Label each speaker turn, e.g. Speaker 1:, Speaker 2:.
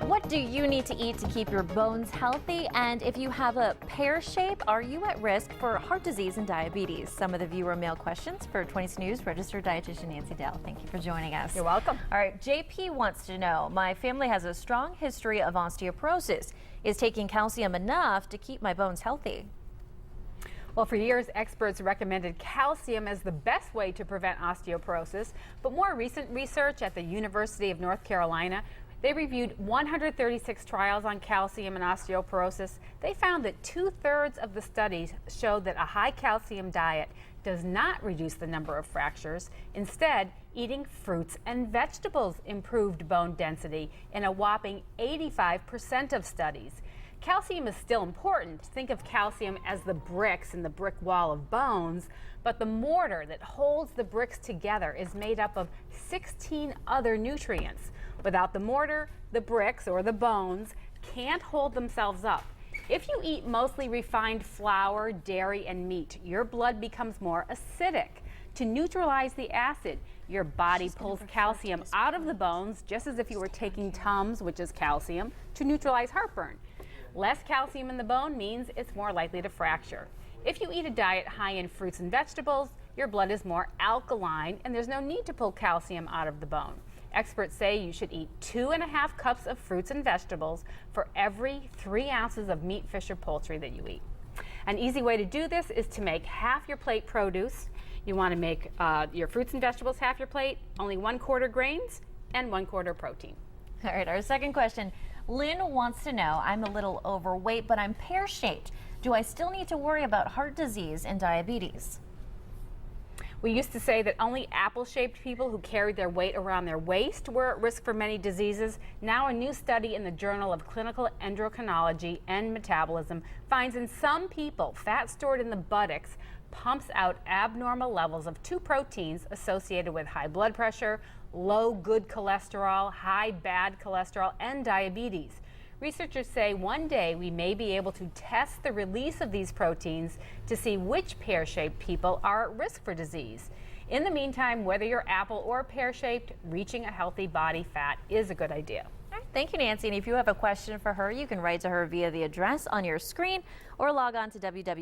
Speaker 1: What do you need to eat to keep your bones healthy? And if you have a pear shape, are you at risk for heart disease and diabetes? Some of the viewer mail questions for 20 News registered dietitian Nancy Dell. Thank you for joining us.
Speaker 2: You're welcome.
Speaker 1: All right, JP wants to know, my family has a strong history of osteoporosis. Is taking calcium enough to keep my bones healthy?
Speaker 2: Well, for years, experts recommended calcium as the best way to prevent osteoporosis. But more recent research at the University of North Carolina, they reviewed 136 trials on calcium and osteoporosis. They found that 2/3 of the studies showed that a high calcium diet does not reduce the number of fractures. Instead, eating fruits and vegetables improved bone density in a whopping 85% of studies. Calcium is still important. Think of calcium as the bricks in the brick wall of bones, but the mortar that holds the bricks together is made up of 16 other nutrients. Without the mortar, the bricks or the bones can't hold themselves up. If you eat mostly refined flour, dairy, and meat, your blood becomes more acidic. To neutralize the acid, your body pulls calcium out of the bones, just as if you were taking Tums, which is calcium, to neutralize heartburn. Less calcium in the bone means it's more likely to fracture. If you eat a diet high in fruits and vegetables, your blood is more alkaline and there's no need to pull calcium out of the bone. Experts say you should eat 2.5 cups of fruits and vegetables for every 3 ounces of meat, fish, or poultry that you eat. An easy way to do this is to make half your plate produce. You want to make your fruits and vegetables half your plate, only 1/4 grains and 1/4 protein.
Speaker 1: All right, our second question. Lynn wants to know, I'm a little overweight, but I'm pear-shaped. Do I still need to worry about heart disease and diabetes?
Speaker 2: We used to say that only apple-shaped people who carried their weight around their waist were at risk for many diseases. Now a new study in the Journal of Clinical Endocrinology and Metabolism finds in some people fat stored in the buttocks pumps out abnormal levels of 2 proteins associated with high blood pressure, low good cholesterol, high bad cholesterol, and diabetes. Researchers say one day we may be able to test the release of these proteins to see which pear-shaped people are at risk for disease. In the meantime, whether you're apple or pear-shaped, reaching a healthy body fat is a good idea.
Speaker 1: All right, thank you, Nancy. And if you have a question for her, you can write to her via the address on your screen or log on to www.